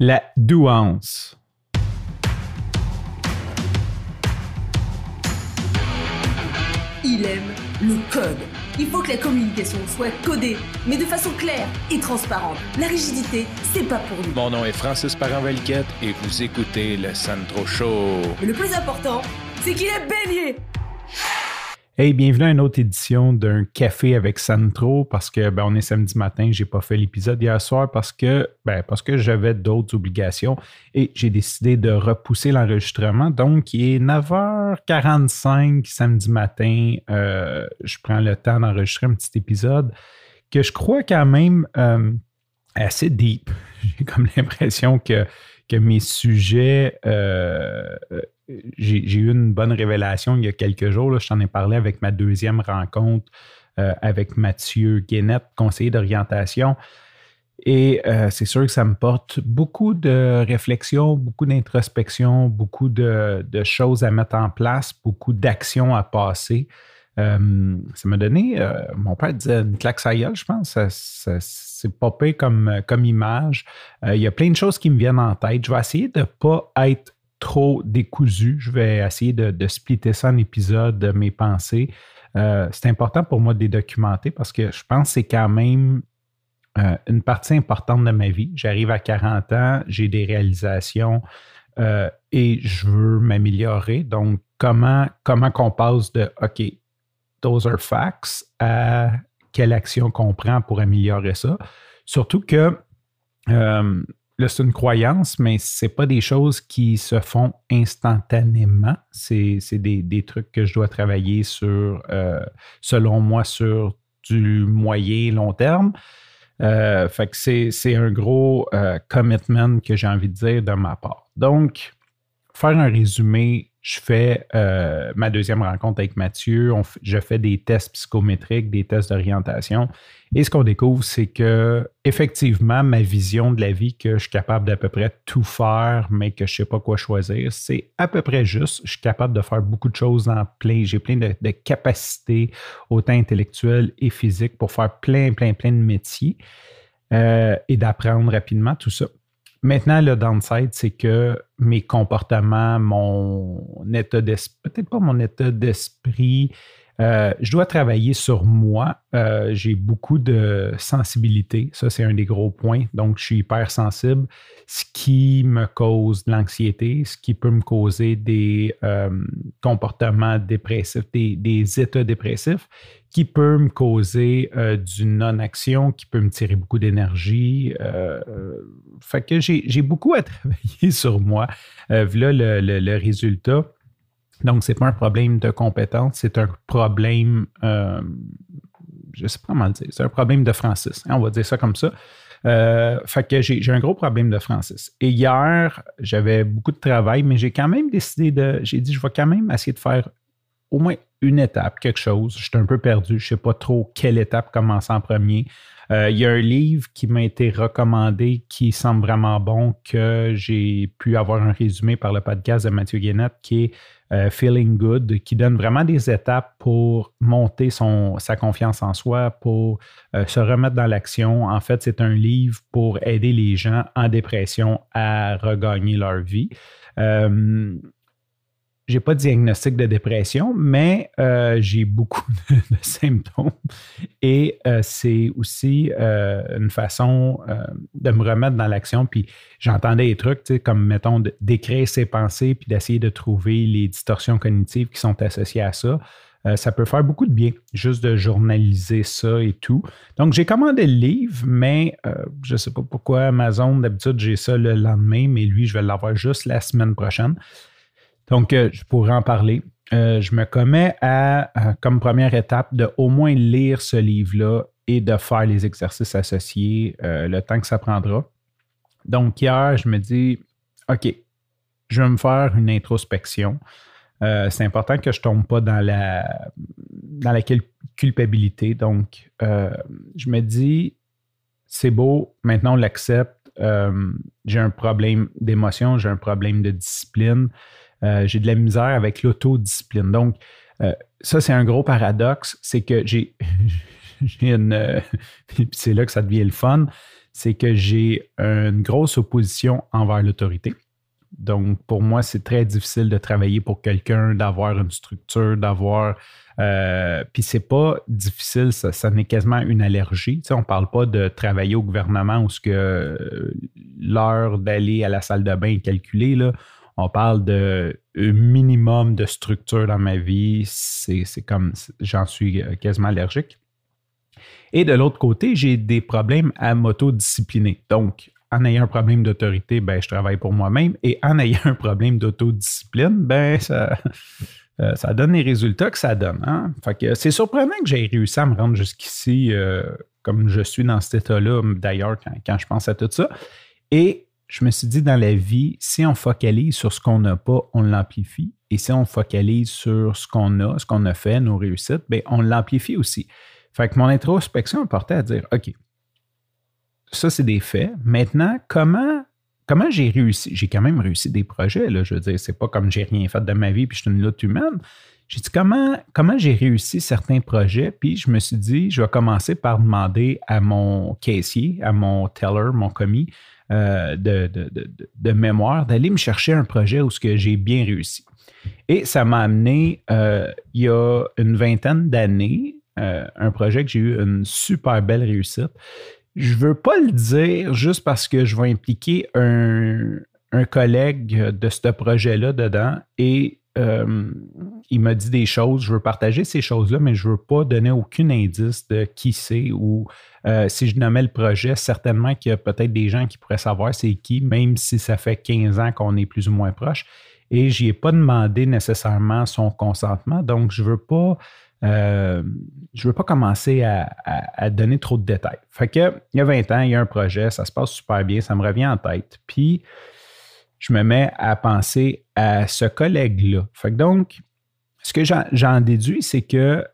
La douance. Il aime le code. Il faut que la communication soit codée, mais de façon claire et transparente. La rigidité, c'est pas pour nous. Mon nom est Francis Parent-Valquette et vous écoutez le Sandro Show. Mais le plus important, c'est qu'il est bélier. Hey, bienvenue à une autre édition d'un café avec Sandro parce que on est samedi matin, j'ai pas fait l'épisode hier soir parce que j'avais d'autres obligations et j'ai décidé de repousser l'enregistrement. Donc, il est 9h45 samedi matin. Je prends le temps d'enregistrer un petit épisode que je crois quand même assez deep. J'ai comme l'impression que mes sujets... J'ai eu une bonne révélation il y a quelques jours. Là, je t'en ai parlé avec ma deuxième rencontre avec Mathieu Guénette, conseiller d'orientation. Et c'est sûr que ça me porte beaucoup de réflexion, beaucoup d'introspection, beaucoup de choses à mettre en place, beaucoup d'actions à passer. Ça m'a donné, mon père disait une claque sa gueule, je pense. C'est pas pire comme image. Il y a plein de choses qui me viennent en tête. Je vais essayer de ne pas être trop décousu. Je vais essayer de splitter ça en épisodes, mes pensées. C'est important pour moi de les documenter parce que je pense que c'est quand même une partie importante de ma vie. J'arrive à 40 ans, j'ai des réalisations et je veux m'améliorer. Donc, comment qu'on passe de « OK, those are facts » à quelle action qu'on prend pour améliorer ça? Surtout que là, c'est une croyance, mais ce n'est pas des choses qui se font instantanément. C'est des trucs que je dois travailler sur, selon moi, sur du moyen long terme. Fait que c'est un gros commitment que j'ai envie de dire de ma part. Donc, faire un résumé, je fais ma deuxième rencontre avec Mathieu. Je fais des tests psychométriques, des tests d'orientation. Et ce qu'on découvre, c'est que effectivement, ma vision de la vie, que je suis capable d'à peu près tout faire, mais que je ne sais pas quoi choisir, c'est à peu près juste. Je suis capable de faire beaucoup de choses j'ai plein de capacités, autant intellectuelles et physiques, pour faire plein de métiers et d'apprendre rapidement tout ça. Maintenant, le downside, c'est que mes comportements, mon état d'esprit, peut-être pas mon état d'esprit, je dois travailler sur moi. J'ai beaucoup de sensibilité. Ça, c'est un des gros points. Donc, je suis hypersensible, ce qui me cause de l'anxiété, ce qui peut me causer des comportements dépressifs, des états dépressifs, qui peut me causer du non-action, qui peut me tirer beaucoup d'énergie. Fait que j'ai beaucoup à travailler sur moi. Voilà le résultat. Donc, ce n'est pas un problème de compétence, c'est un problème, je ne sais pas comment le dire, c'est un problème de Francis. On va dire ça comme ça. Fait que j'ai un gros problème de Francis. Et hier, j'avais beaucoup de travail, mais j'ai quand même décidé j'ai dit, je vais quand même essayer de faire au moins une étape, quelque chose. Je suis un peu perdu, je ne sais pas trop quelle étape commencer en premier. Il y a un livre qui m'a été recommandé qui semble vraiment bon, que j'ai pu avoir un résumé par le podcast de Mathieu Guénette, qui est Feeling Good, qui donne vraiment des étapes pour monter sa confiance en soi, pour se remettre dans l'action. En fait, c'est un livre pour aider les gens en dépression à regagner leur vie. Je n'ai pas de diagnostic de dépression, mais j'ai beaucoup de symptômes. Et c'est aussi une façon de me remettre dans l'action. Puis j'entendais des trucs, comme, mettons, d'écrire ses pensées puis d'essayer de trouver les distorsions cognitives qui sont associées à ça. Ça peut faire beaucoup de bien, juste de journaliser ça et tout. Donc, j'ai commandé le livre, mais je ne sais pas pourquoi Amazon, d'habitude, j'ai ça le lendemain, mais lui, je vais l'avoir juste la semaine prochaine. Donc, je pourrais en parler. Je me commets comme première étape, de au moins lire ce livre-là et de faire les exercices associés le temps que ça prendra. Donc, hier, je me dis, OK, je vais me faire une introspection. C'est important que je ne tombe pas dans la culpabilité. Donc, je me dis, c'est beau, maintenant on l'accepte. J'ai un problème d'émotion, j'ai un problème de discipline. J'ai de la misère avec l'autodiscipline. Donc, ça, c'est un gros paradoxe. C'est que c'est là que ça devient le fun, c'est que j'ai une grosse opposition envers l'autorité. Donc, pour moi, c'est très difficile de travailler pour quelqu'un, d'avoir une structure, puis c'est pas difficile, ça n'est quasiment une allergie. Tu sais, on ne parle pas de travailler au gouvernement où l'heure d'aller à la salle de bain est calculée, là. On parle de minimum de structure dans ma vie. C'est comme, j'en suis quasiment allergique. Et de l'autre côté, j'ai des problèmes à m'autodiscipliner. Donc, en ayant un problème d'autorité, ben, je travaille pour moi-même. Et en ayant un problème d'autodiscipline, ben, ça donne les résultats que ça donne. Hein? Fait que c'est surprenant que j'ai réussi à me rendre jusqu'ici comme je suis dans cet état-là, d'ailleurs, quand je pense à tout ça. Et je me suis dit, dans la vie, si on focalise sur ce qu'on n'a pas, on l'amplifie. Et si on focalise sur ce qu'on a fait, nos réussites, bien, on l'amplifie aussi. Fait que mon introspection me portait à dire, OK, ça, c'est des faits. Maintenant, comment j'ai réussi? J'ai quand même réussi des projets, là. Je veux dire, c'est pas comme j'ai rien fait de ma vie puis je suis une lutte humaine. J'ai dit, comment j'ai réussi certains projets? Puis je me suis dit, je vais commencer par demander à mon caissier, à mon teller, mon commis, de mémoire, d'aller me chercher un projet où j'ai bien réussi. Et ça m'a amené, il y a une vingtaine d'années, un projet que j'ai eu une super belle réussite. Je ne veux pas le dire juste parce que je vais impliquer un collègue de ce projet-là dedans et il m'a dit des choses, je veux partager ces choses-là, mais je ne veux pas donner aucun indice de qui c'est ou si je nommais le projet, certainement qu'il y a peut-être des gens qui pourraient savoir c'est qui, même si ça fait 15 ans qu'on est plus ou moins proches. Et je n'y ai pas demandé nécessairement son consentement, donc je ne veux pas commencer à donner trop de détails. Fait que, il y a 20 ans, il y a un projet, ça se passe super bien, ça me revient en tête. Puis, je me mets à penser à ce collègue-là. Fait que donc, ce que j'en déduis, c'est que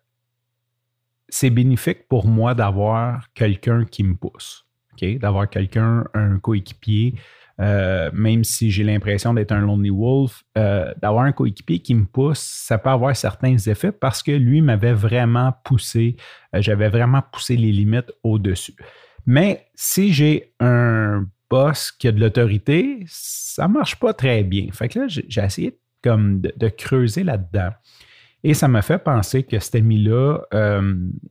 c'est bénéfique pour moi d'avoir quelqu'un qui me pousse, okay? D'avoir quelqu'un, un coéquipier, même si j'ai l'impression d'être un lonely wolf, d'avoir un coéquipier qui me pousse, ça peut avoir certains effets parce que lui m'avait vraiment poussé, j'avais vraiment poussé les limites au-dessus. Mais si j'ai un boss qui a de l'autorité, ça ne marche pas très bien. Fait que là, j'ai essayé comme de creuser là-dedans. Et ça m'a fait penser que cet ami-là,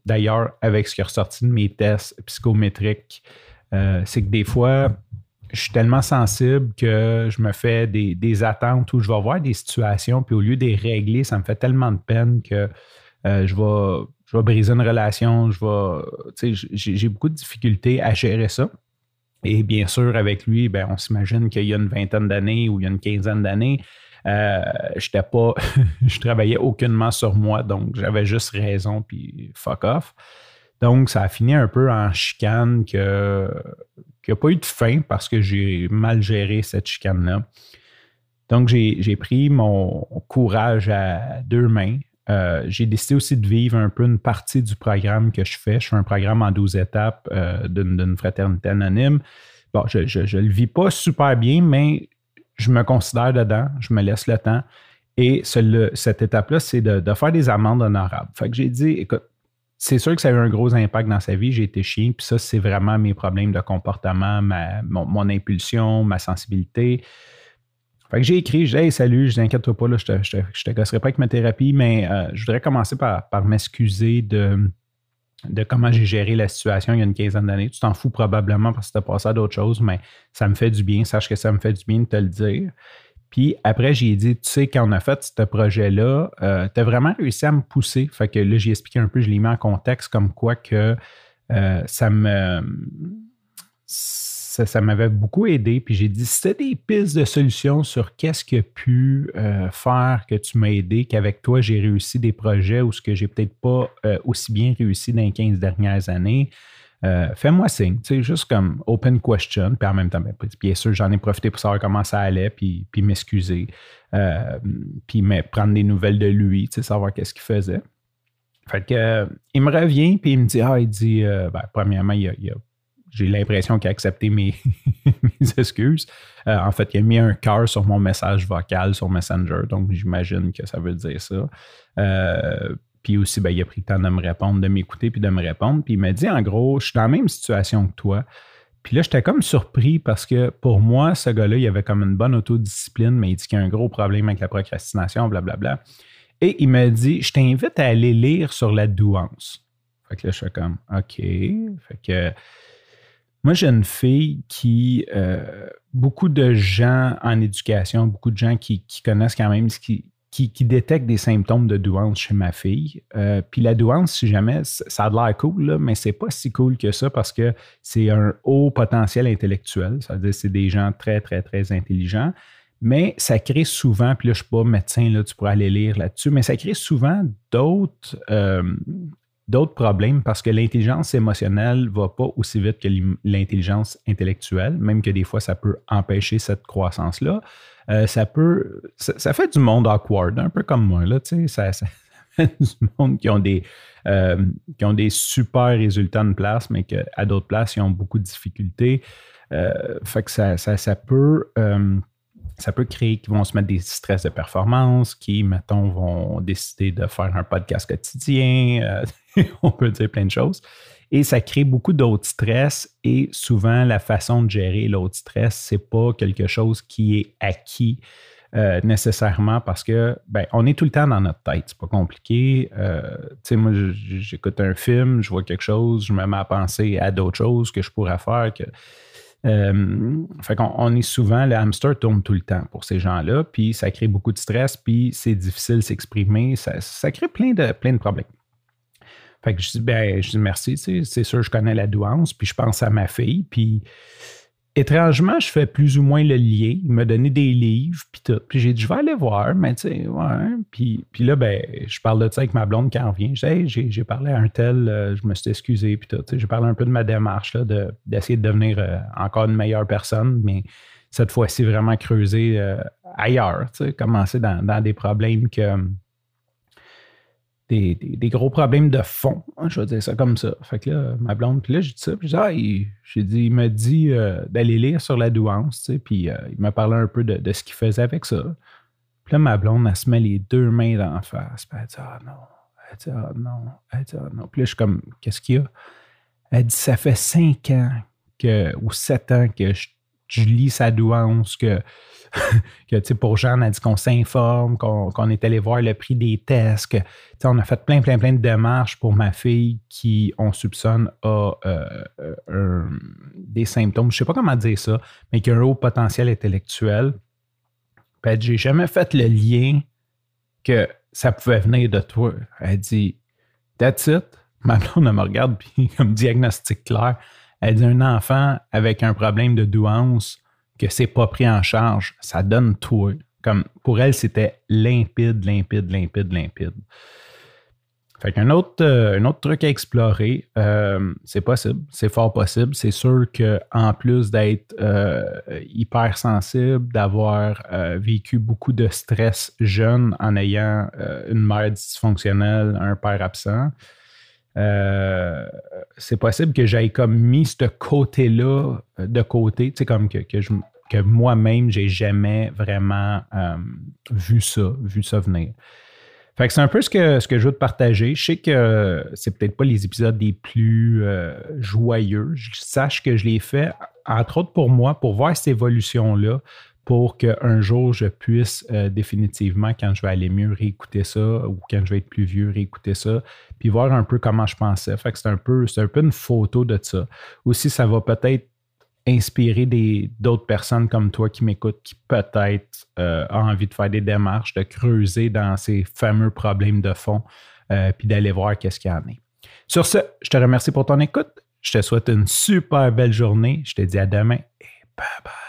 d'ailleurs, avec ce qui est ressorti de mes tests psychométriques, c'est que des fois, je suis tellement sensible que je me fais des attentes où je vais voir des situations, puis au lieu de les régler, ça me fait tellement de peine que je vais briser une relation, j'ai beaucoup de difficultés à gérer ça. Et bien sûr, avec lui, ben, on s'imagine qu'il y a une vingtaine d'années ou il y a une quinzaine d'années, je travaillais aucunement sur moi, donc j'avais juste raison, puis fuck off. Donc, ça a fini un peu en chicane qui n'a pas eu de fin parce que j'ai mal géré cette chicane-là. Donc, j'ai pris mon courage à deux mains. J'ai décidé aussi de vivre un peu une partie du programme que je fais. Je fais un programme en 12 étapes d'une fraternité anonyme. Bon, je ne le vis pas super bien, mais je me considère dedans, je me laisse le temps. Et cette étape-là, c'est de faire des amendes honorables. Fait que j'ai dit, écoute, c'est sûr que ça a eu un gros impact dans sa vie. J'ai été chien, puis ça, c'est vraiment mes problèmes de comportement, mon impulsion, ma sensibilité. Fait que j'ai écrit, je dis « Hey, salut, je t'inquiète pas, là, je te gosserai pas avec ma thérapie, mais je voudrais commencer par m'excuser de comment j'ai géré la situation il y a une quinzaine d'années. Tu t'en fous probablement parce que tu as passé à d'autres choses, mais ça me fait du bien. Sache que ça me fait du bien de te le dire. » Puis après, j'ai dit, tu sais, quand on a fait ce projet-là, tu as vraiment réussi à me pousser. Fait que là, j'ai expliqué un peu, je l'ai mis en contexte comme quoi que ça m'avait beaucoup aidé. Puis j'ai dit, si tu as des pistes de solutions sur qu'est-ce qui a pu faire que tu m'as aidé, qu'avec toi, j'ai réussi des projets ou ce que j'ai peut-être pas aussi bien réussi dans les 15 dernières années, fais-moi signe, tu sais, juste comme open question, puis en même temps, bien sûr, j'en ai profité pour savoir comment ça allait, puis m'excuser, puis prendre des nouvelles de lui, tu sais, savoir qu'est-ce qu'il faisait. Fait que, il me revient, puis il me dit, premièrement, j'ai l'impression qu'il a accepté mes excuses. En fait, il a mis un cœur sur mon message vocal sur Messenger, donc j'imagine que ça veut dire ça. Puis aussi, il a pris le temps de me répondre, de m'écouter puis de me répondre. Puis il m'a dit, en gros, je suis dans la même situation que toi. Puis là, j'étais comme surpris parce que pour moi, ce gars-là, il avait comme une bonne autodiscipline, mais il dit qu'il y a un gros problème avec la procrastination, blablabla. Et il m'a dit, je t'invite à aller lire sur la douance. Fait que là, je suis comme, OK. Fait que moi, j'ai une fille qui, beaucoup de gens en éducation, beaucoup de gens qui connaissent quand même qui détectent des symptômes de douance chez ma fille. Puis la douance, si jamais, ça a l'air cool, là, mais c'est pas si cool que ça parce que c'est un haut potentiel intellectuel. C'est-à-dire que c'est des gens très, très, très intelligents. Mais ça crée souvent, puis là, je ne suis pas médecin, là, tu pourrais aller lire là-dessus, mais ça crée souvent d'autres problèmes parce que l'intelligence émotionnelle ne va pas aussi vite que l'intelligence intellectuelle, même que des fois, ça peut empêcher cette croissance-là. Ça fait du monde awkward, un peu comme moi, là, tu sais, ça fait du monde qui ont des super résultats de place, mais qu'à d'autres places, ils ont beaucoup de difficultés. Fait que ça peut créer qu'ils vont se mettre des stress de performance, qui, mettons, vont décider de faire un podcast quotidien. On peut dire plein de choses. Et ça crée beaucoup d'autres stress et souvent, la façon de gérer l'autre stress, ce n'est pas quelque chose qui est acquis nécessairement parce que, on est tout le temps dans notre tête. C'est pas compliqué. Tu sais, moi, j'écoute un film, je vois quelque chose, je me mets à penser à d'autres choses que je pourrais faire. Fait qu'on est souvent, le hamster tourne tout le temps pour ces gens-là, puis ça crée beaucoup de stress, puis c'est difficile de s'exprimer, ça crée plein de problèmes. Fait que je dis merci, tu sais, c'est sûr, je connais la douance, puis je pense à ma fille, puis étrangement, je fais plus ou moins le lien. Il m'a donné des livres, puis tout. Puis j'ai dit, je vais aller voir, mais tu sais, ouais. Puis là, je parle de ça avec ma blonde quand elle revient. Je dis, hey, j'ai parlé à un tel, je me suis excusé, puis tout. Tu sais, j'ai parlé un peu de ma démarche, là, d'essayer de devenir encore une meilleure personne, mais cette fois-ci, vraiment creuser ailleurs, tu sais, commencer dans des problèmes des gros problèmes de fond, hein, je vais dire ça comme ça. Fait que là, ma blonde, puis là, j'ai dit ça, puis il m'a dit d'aller lire sur la douance, tu sais, puis il m'a parlé un peu de ce qu'il faisait avec ça. Puis là, ma blonde, elle se met les deux mains d'en face, puis elle dit « Ah non, elle dit ah non, elle dit ah non ». Puis là, je suis comme « Qu'est-ce qu'il y a ?» Elle dit « Ça fait 5 ans ou 7 ans que je lis sa douance, que tu sais, pour Jeanne, elle dit qu'on s'informe, qu'on est allé voir le prix des tests, que on a fait plein de démarches pour ma fille qui, on soupçonne, a des symptômes, je ne sais pas comment dire ça, mais qui a un haut potentiel intellectuel. Puis elle dit, j'ai jamais fait le lien que ça pouvait venir de toi. Elle dit, that's it. Ma blonde, elle me regarde, puis comme diagnostic clair, elle dit, un enfant avec un problème de douance, que c'est pas pris en charge, ça donne tout. Comme pour elle, c'était limpide. Fait qu'un autre truc à explorer, c'est possible, c'est fort possible. C'est sûr qu'en plus d'être hypersensible, d'avoir vécu beaucoup de stress jeune en ayant une mère dysfonctionnelle, un père absent, c'est possible que j'aille comme mis ce côté-là de côté, tu sais, comme que moi-même, j'ai jamais vraiment vu ça venir. Fait que c'est un peu ce que je veux te partager. Je sais que c'est peut-être pas les épisodes les plus joyeux. Je sache que je l'ai fait, entre autres pour moi, pour voir cette évolution-là, pour qu'un jour, je puisse définitivement, quand je vais aller mieux, réécouter ça, ou quand je vais être plus vieux, réécouter ça, puis voir un peu comment je pensais. Fait que c'est un peu une photo de ça. Aussi, ça va peut-être inspirer d'autres personnes comme toi qui m'écoutent, qui peut-être ont envie de faire des démarches, de creuser dans ces fameux problèmes de fond, puis d'aller voir qu'est-ce qu'il y en a. Sur ce, je te remercie pour ton écoute. Je te souhaite une super belle journée. Je te dis à demain et bye bye.